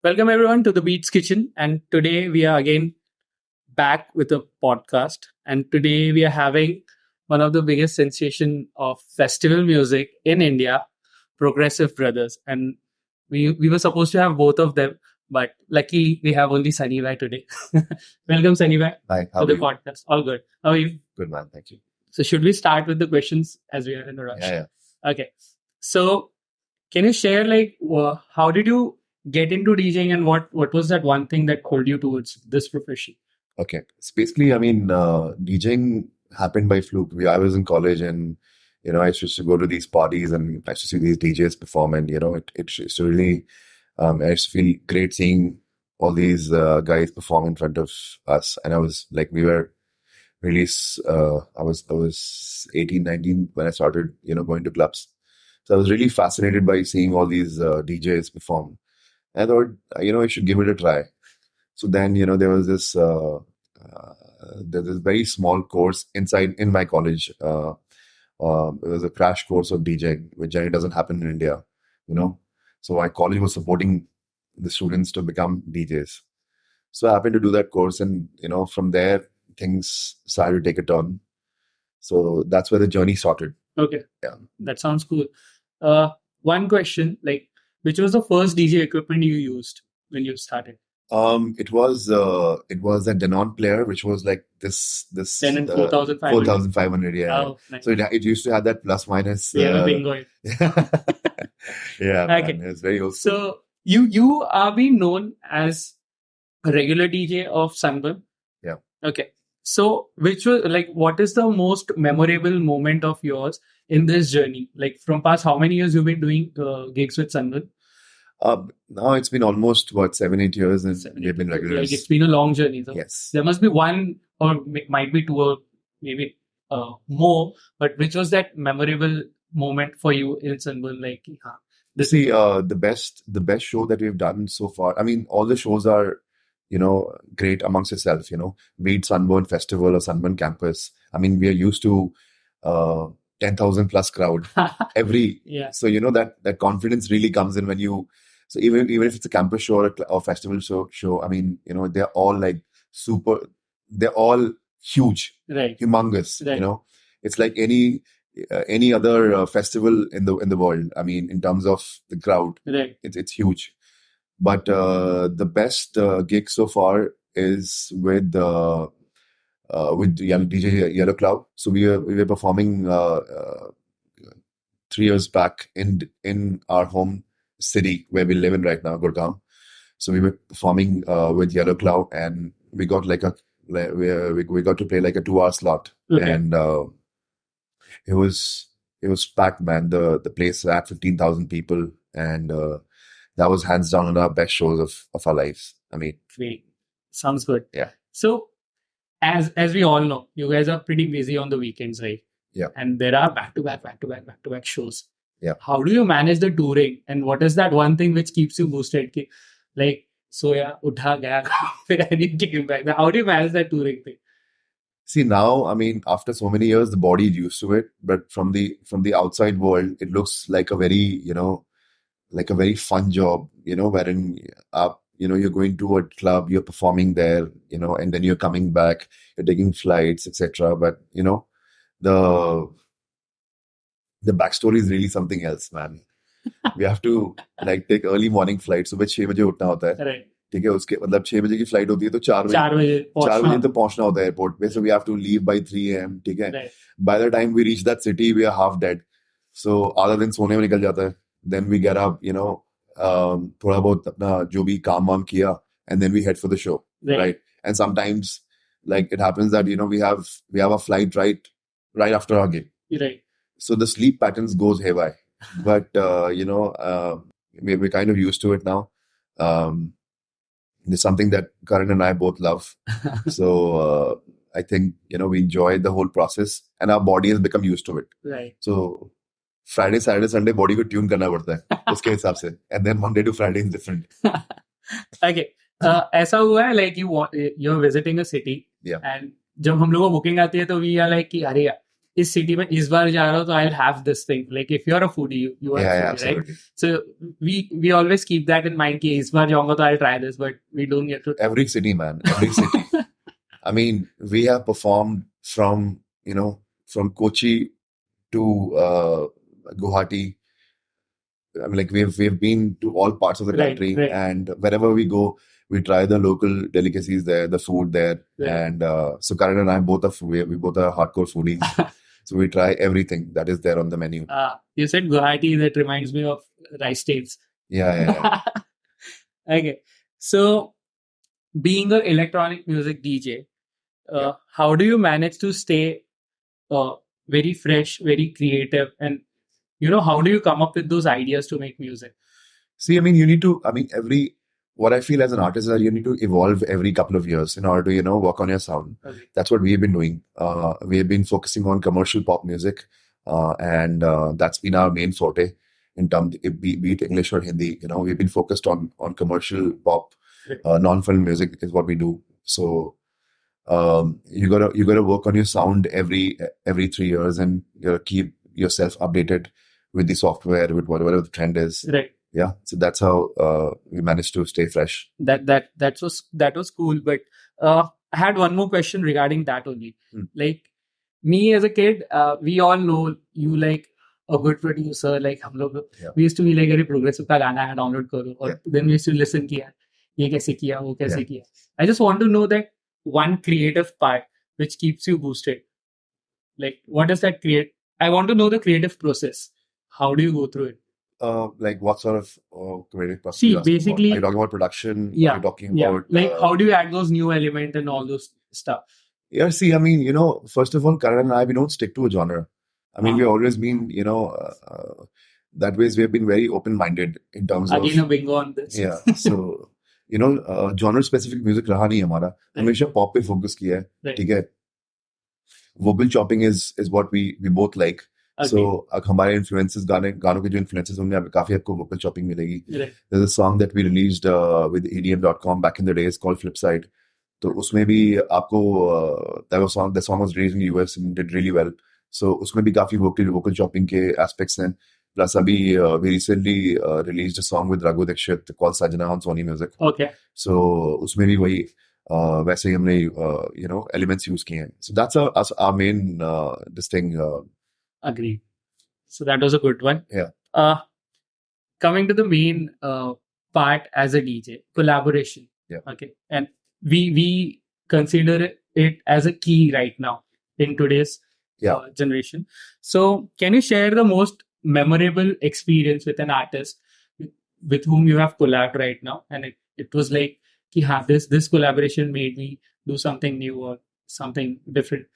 Welcome everyone to the Beats Kitchen, and today we are again back with a podcast. And today we are having one of the biggest sensation of festival music in India, Progressive Brothers. And we were supposed to have both of them, but luckily we have only Sunny Bhai today. Welcome Sunny Bhai Hi, how to are the you? podcast. All good. How are you? Good, man. Thank you. So should we start with the questions as we are in a rush? Yeah. Okay. So can you share how did you get into DJing and what was that one thing that pulled you towards this profession? Okay. So basically, DJing happened by fluke. I was in college and, I used to go to these parties and I used to see these DJs perform and, it used to really, I used to feel great seeing all these guys perform in front of us. And I was like, we were really, I was 18, 19 when I started, going to clubs. So I was really fascinated by seeing all these DJs perform. I thought, I should give it a try. So then, there was there's this very small course in my college. It was a crash course of DJing, which generally doesn't happen in India, So my college was supporting the students to become DJs. So I happened to do that course and, from there, things started to take a turn. So that's where the journey started. Okay. Yeah. That sounds cool. One question, which was the first DJ equipment you used when you started? It was a Denon player, which was like this 10 and 4,500. 4,500, yeah. Oh, nice. So it used to have that plus minus. Yeah, bingo. Yeah, Okay. man, it was very old school. So you are being known as a regular DJ of Sunburn. Yeah. Okay. So which was what is the most memorable moment of yours in this journey? Like from past how many years you've been doing gigs with Sunburn? Now it's been almost 7-8 years and we've been regulars. It's been a long journey. So Yes. there must be one or might be two or maybe more, but which was that memorable moment for you in Sunburn? The best show that we've done so far. I mean, all the shows are, great amongst itself, be it Sunburn Festival or Sunburn Campus. I mean, we are used to 10,000 plus crowd every. Yeah. So, that confidence really comes in when you. So even if it's a campus show or festival show, I mean, they're all like super. They're all huge, Right. humongous. Right. It's like any other festival in the world. I mean, in terms of the crowd, Right. it's huge. But the best gig so far is with DJ Yellow Cloud. So we were performing 3 years back in our home city where we live in right now, Gurgaon. So we were performing with Yellow Cloud, and we got we got to play like a 2-hour slot, Okay. and it was packed, man. The place had 15,000 people, and that was hands down one of our best shows of our lives. I mean, Great. Sounds good. Yeah. So as we all know, you guys are pretty busy on the weekends, right? Yeah. And there are back to back shows. Yeah. How do you manage the touring, and what is that one thing which keeps you boosted? Utha gaya, फिर I need to came back. Now, how do you manage that touring thing? see now, I mean, after so many years, the body is used to it. But from the outside world, it looks like a very fun job, wherein you're going to a club, you're performing there, and then you're coming back, you're taking flights, etc. But the backstory is really something else, man. We have to take early morning flight. सुबह 6 बजे उठना होता है, Right. ठीक है? उसके मतलब 6 बजे की फ्लाइट होती है तो 4 बजे 4 बजे 4 बजे तो पहुंचना होता है एयरपोर्ट पे. So we have to leave by 3 a.m. ठीक है? Right. By the time we reach that city, we are half dead. So आधा दिन सोने में निकल जाता है. Then we get up, थोड़ा बहुत अपना जो भी काम वाम किया, and then we head for the show, right? And sometimes, it happens that we have a flight right after our gig. Right. So the sleep patterns goes haywire. But we're kind of used to it now. It's something that Karan and I both love. So I think we enjoy the whole process, and our body has become used to it. Right. So Friday, Saturday, Sunday body को tune करना पड़ता है उसके हिसाब से, and then Monday to Friday is different. Okay. ऐसा हुआ है you're visiting a city. Yeah. And जब हम लोगों को बुकिंग आती है तो we are like कि अरे यार इस city में इस बार जा रहा हूँ तो I'll have this thing. Like if you're a foodie, you are a Yeah, foodie, right? absolutely. So we always keep that in mind कि इस बार जाऊंगा तो I'll try this, but we don't get to. Every city, man. Every city. I mean, we have performed from, from Kochi to Guwahati. I mean, like we've been to all parts of the Right, country, right. and wherever we go, we try the local delicacies there, the food there, Right. and so Karan and I both we both are hardcore foodies, so we try everything that is there on the menu. You said Guwahati, that reminds me of rice stains. Yeah. Okay, so being an electronic music DJ, how do you manage to stay very fresh, very creative, and how do you come up with those ideas to make music? See, I mean, you need to. I mean, what I feel as an artist is that you need to evolve every couple of years in order to, work on your sound. Okay. That's what we've been doing. We have been focusing on commercial pop music, and that's been our main forte in terms, be it English or Hindi. We've been focused on commercial pop, non-film music is what we do. So you gotta work on your sound every 3 years, and you gotta keep yourself updated with the software, with whatever the trend is. Right. Yeah, so that's how we managed to stay fresh. That was cool. But I had one more question regarding that only. Like me as a kid, we all know you like a good producer. Like हम लोग, we used to be like अरे progressive का गाना है download करो, और then we used to listen किया, ये कैसे किया, वो कैसे किया. I just want to know that one creative part which keeps you boosted. Like what does that create? I want to know the creative process. How do you go through it? Like what sort of creative process? See, basically, are you talking about production? Yeah. Are you talking about like how do you add those new elements and all those stuff? Yeah, see, I mean, first of all, Karan and I, we don't stick to a genre. I mean, we've always been, that ways we have been very open-minded in terms of. Again, a bingo on this. Yeah, so genre-specific music रहा नहीं हमारा, हमेशा pop पे focus किया है, ठीक है. Vocal chopping is what we both like. So हमारे influences गानों के जो influences होंगे काफी आपको vocal chopping मिलेगी. There's a song that we released with EDM.com back in the days called Flipside. तो उसमें भी आपको the song was released in the US and did really well. So उसमें भी काफी vocal chopping के aspects हैं. Plus अभी we recently released a song with Raghu Dixit called Sajna on Sony Music. Okay. So उसमें भी वही वैसे ही हमने elements use किए हैं. So that's our main this thing. Agreed. So that was a good one. Yeah. Coming to the main part as a DJ, collaboration. Yeah. Okay. And we consider it as a key right now in today's generation. So can you share the most memorable experience with an artist with whom you have collabed right now? And it was like, this collaboration made me do something new or something different.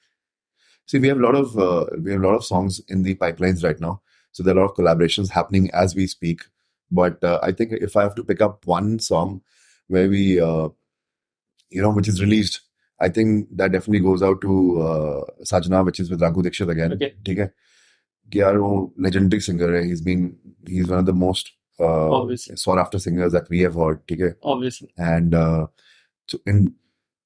See, we have a lot of songs in the pipelines right now. So there are a lot of collaborations happening as we speak. But I think if I have to pick up one song where we, which is released, I think that definitely goes out to Sajna, which is with Raghu Dixit again. Okay. Okay. Kiaro, legendary singer. He's one of the most sought after singers that we have heard. Okay. Obviously. And so in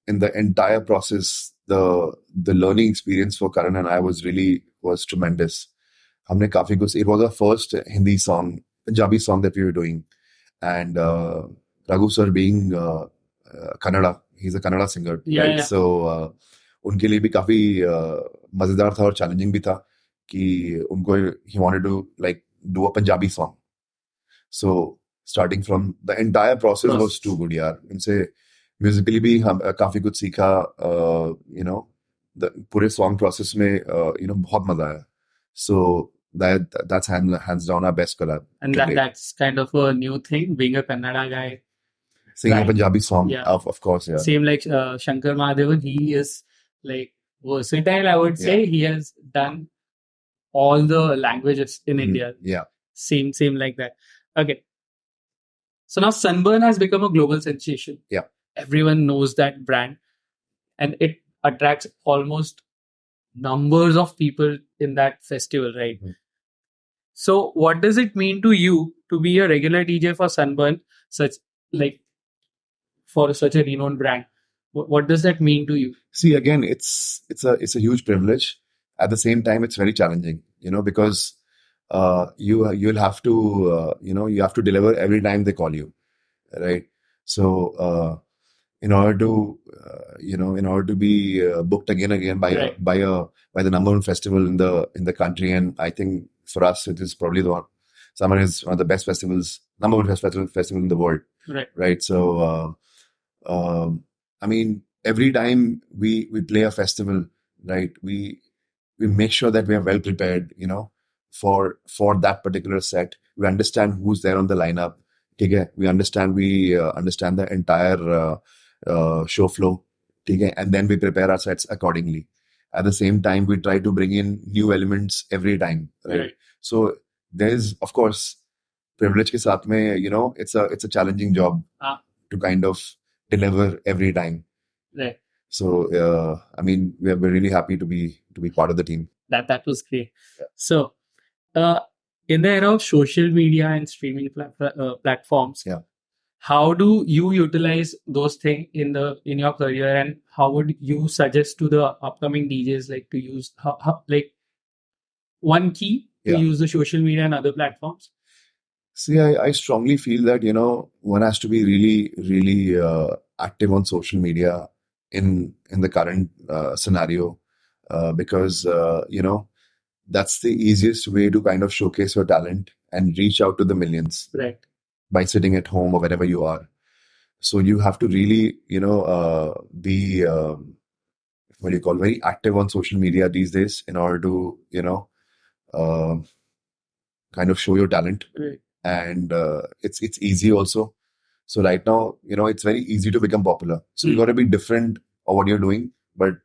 the entire process, the learning experience for Karan and I was tremendous. हमने काफी कुछ. It was our first Hindi song, Punjabi song that we were doing, and Raghu sir being Kannada, he's a Kannada singer, right? Yeah. So उनके लिए भी काफी मजेदार था और challenging भी था कि उनको he wanted to like do a Punjabi song. So starting from the entire process was too good, यार. उनसे musically भी हम काफी कुछ सीखा, the पूरे song process में बहुत मजा आया. So that's hands down our best collab. And that's kind of a new thing, being a Kannada guy singing a Punjabi song. Of course, yeah. Same like Shankar Mahadevan, he is like versatile, I would say. He has done all the languages in India. Yeah. Same like that. Okay. So now Sunburn has become a global sensation. Yeah. Everyone knows that brand, and it attracts almost numbers of people in that festival, right? Mm-hmm. So what does it mean to you to be a regular DJ for Sunburn, for such a renowned brand? What does that mean to you? See, again, it's a huge privilege, At the same time, it's very challenging, because you'll have to you have to deliver every time they call you, right? So in order to be booked again and again Right. by the number one festival in the country, and I think for us it is probably the one. Summer is one of the best festivals, number one festival in the world, Right. right? So I mean, every time we play a festival, right, we make sure that we are well prepared, for that particular set. We understand who's there on the lineup. Okay, we understand the entire show flow. Okay, and then we prepare our sets accordingly. At the same time, we try to bring in new elements every time, right? Right. So there's, of course, privilege ke saath mein, it's a challenging job Ah. to kind of deliver every time. Right. So I mean, we're really happy to be part of the team. That was great. Yeah. So, in the era of social media and streaming platforms, Yeah. how do you utilize those things in your career, and how would you suggest to the upcoming DJs like to use like one key to Yeah. use the social media and other platforms? See, I strongly feel that, one has to be really, really active on social media in the current scenario, because, that's the easiest way to kind of showcase your talent and reach out to the millions Right. by sitting at home or wherever you are. So you have to really, be, what do you call, very active on social media these days in order to, kind of show your talent. Right. And it's easy also. So right now, it's very easy to become popular. So you got to be different of what you're doing, but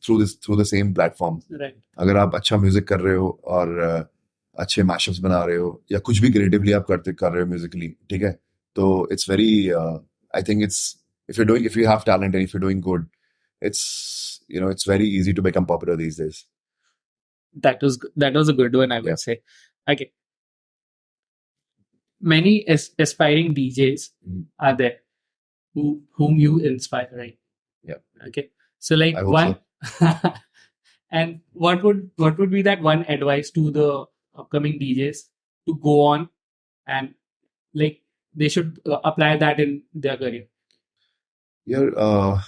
through the same platform. Right. अगर आप अच्छा music कर रहे हो और अच्छे mashups बना रहे हो या कुछ भी क्रिएटिवली आप कर रहे हो म्यूजिकली, ठीक है, तो it's very I think it's if you have talent and if you're doing good, it's very easy to become popular these days. That was a good one, I would Yeah. say. Okay. Many aspiring DJs are there whom you inspire, right? Yeah. Okay. So like I hope one and what would be that one advice to the upcoming DJs to go on and like they should apply that in their career? Yeah,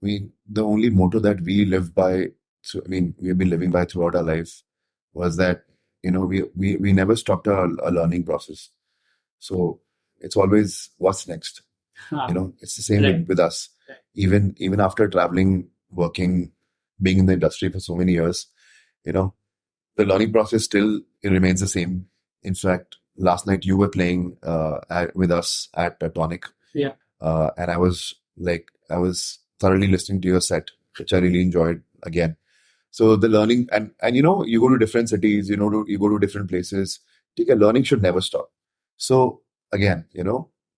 the only motto that we live by, so, I mean, we've been living by throughout our life was that, we never stopped our learning process. So it's always what's next. It's the same Right. with us. Right. Even after traveling, working, being in the industry for so many years, the learning process still it remains the same. In fact, last night you were playing with us at Tonic. Yeah. And I was thoroughly listening to your set, which I really enjoyed again. So the learning and you go to different cities, you go to different places. Learning should never stop. So again,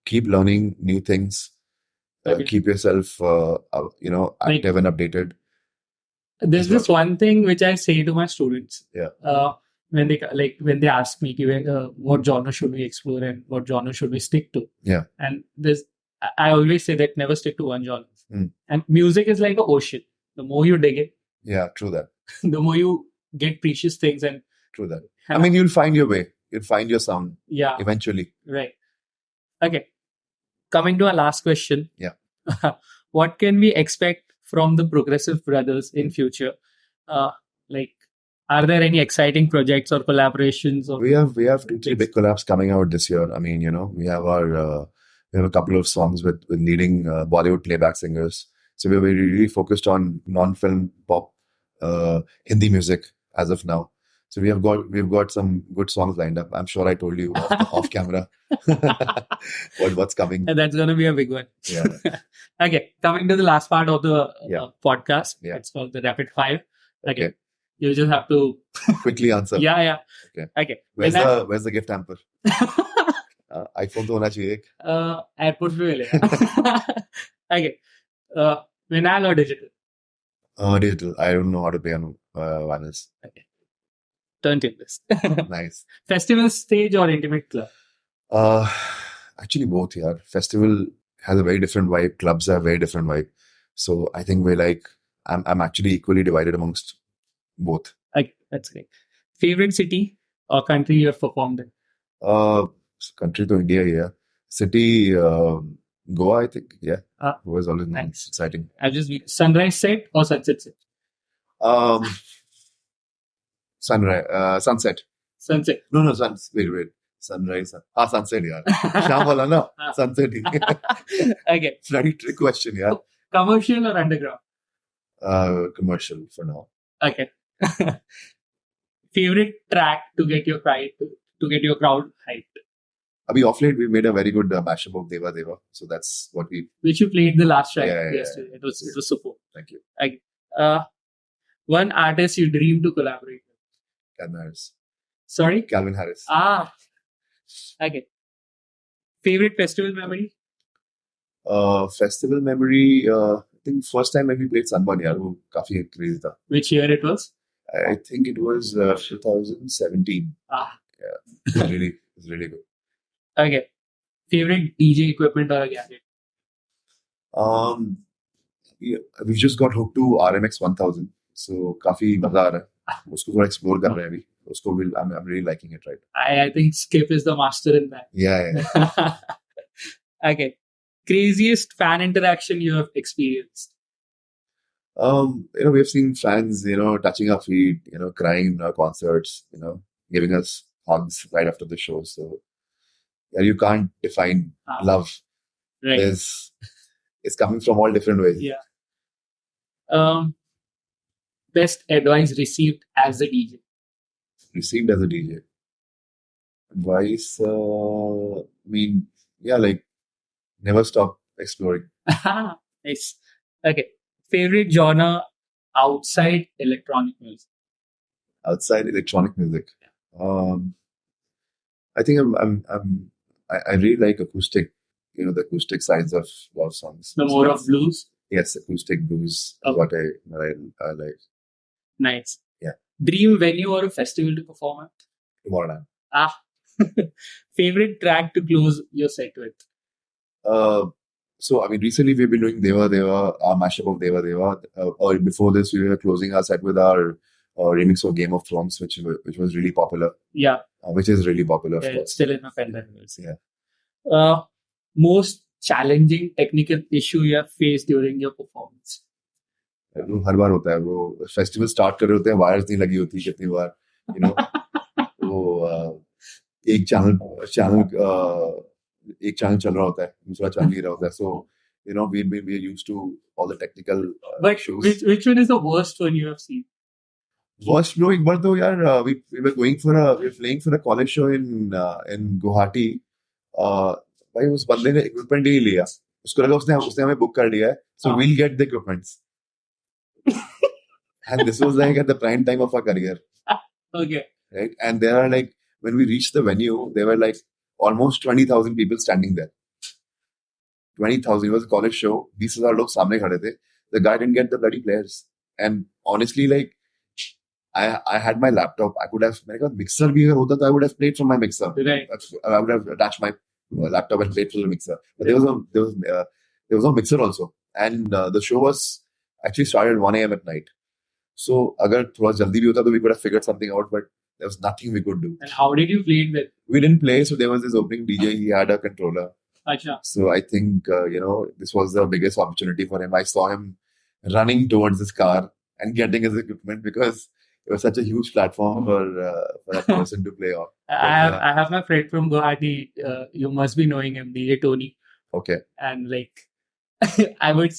keep learning new things. Okay. Keep yourself, active and updated. There's this one thing which I say to my students. Yeah. When they ask me what genre should we explore and what genre should we stick to. Yeah. And I always say that never stick to one genre. And music is like an ocean. The more you dig it, yeah, true that. The more you get precious things and true that. I mean, you'll find your way. You'll find your sound. Yeah. Eventually. Right. Okay. Coming to our last question. Yeah. What can we expect from the Progressive Brothers in future? Are there any exciting projects or collaborations? Or we have 2-3 big collabs coming out this year. I mean, we have a couple of songs with leading Bollywood playback singers. So we're really focused on non-film pop, Hindi music as of now. So we've got some good songs lined up. I'm sure I told you off camera what's coming. And that's going to be a big one. Yeah. Okay, coming to the last part of the podcast. Yeah. It's called the Rapid Fire. Okay. You just have to quickly answer. Yeah. Okay. Where's the gift hamper? iPhone तो होना चाहिए एक. Airport पे मिलेगा. Okay. Vinyl or digital? Digital. I don't know how to play on vinyls. Okay. Turntablist. Nice. Festival stage or intimate club? Actually both, yeah. Festival has a very different vibe. Clubs have a very different vibe. So I think I'm actually equally divided amongst Both. Okay, that's great. Favorite city or country you have performed in? Country to India, yeah. City, Goa, I think. Yeah, Goa is always Nice. exciting. I've just sunrise set or sunset set? Um, sunset. Sunset. No, wait. Sunrise. Sunset, yeah. Sham wala na? Sunset. Okay. Very trick question, yeah. Commercial or underground? Commercial for now. Okay. Favorite track to get your crowd hyped? Off late we made a very good mashup of Deva Deva, so that's what we. Which you played the last track Yeah. yesterday. It was superb. Thank you. Okay. One artist you dream to collaborate with? Calvin Harris. Sorry? Calvin Harris. Okay. Favorite festival memory? Festival memory. I think first time when we played Sunburn, yaar, wo काफी crazy था. Which year it was? I think it was 2017. Yeah, it's really good. Okay. Favorite DJ equipment or a gadget? Yeah, we've just got hooked to RMX 1000, so काफी मजा आ रहा है. उसको थोड़ा explore कर रहे हैं अभी. उसको I'm really liking it right. I think Skip is the master in that. Yeah. Okay. Craziest fan interaction you have experienced? We have seen fans, touching our feet, crying in our concerts, giving us hugs right after the show. So, yeah, you can't define love. Right. It's coming from all different ways. Yeah. Best advice received as a DJ? Received as a DJ. Advice, never stop exploring. Nice. Okay. Favorite genre outside electronic music? Outside electronic music. I think I really like acoustic, the acoustic sides of love songs. The more of blues? Yes, acoustic blues is what I like. Nice. Yeah. Dream venue or a festival to perform at? Tomorrowland. Favorite track to close your set with? So, recently we've been doing Deva Deva, our mashup of Deva Deva. Or before this, we were closing our set with our remix of Game of Thrones, which was really popular. Yeah. Which is really popular, of course. It's still in my pen. Yeah. Most challenging technical issue you have faced during your performance? हर बार होता है वो festival start कर रहे होते हैं wires नहीं लगी होती कितनी बार वो एक चैनल चल रहा होता है दूसरा चल नहीं रहा होता है so we're used to all the technical issues. Which one is the worst one you have seen? Worst no एक बार तो यार we were playing for a college show in Guwahati. भाई उस बंदे ने equipment ही नहीं लिया उसको लगा उसने हमें बुक कर लिया है so we'll get the equipments. And this was like at the prime time of our career. Okay. Right? And there are when we reached the venue, there were almost 20,000 people standing there. 20,000. It was a college show. 20,000 लोग सामने खड़े थे. The guy didn't get the bloody players. And honestly, I had my laptop. I could have, mixer bhi agar hota, I would have played from my mixer. Right. I would have attached my laptop and played from the mixer. But there was no mixer also. And the show was actually started at 1 a.m. at night. So, agar thoda jaldi bhi hota, we could have figured something out, but there was nothing we could do. And how did you play it then? We didn't play, so there was this opening DJ, he had a controller. Achha. So I think, this was the biggest opportunity for him. I saw him running towards his car and getting his equipment because it was such a huge platform for that person to play on. I have my friend from Guwahati, you must be knowing him, DJ Tony. Okay. And I would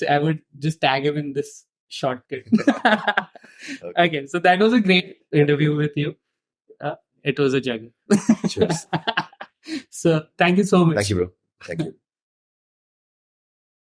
just tag him in this shortcut. Okay, so that was a great interview with you. It was a juggle. Cheers. So thank you so much. Thank you, bro. Thank you.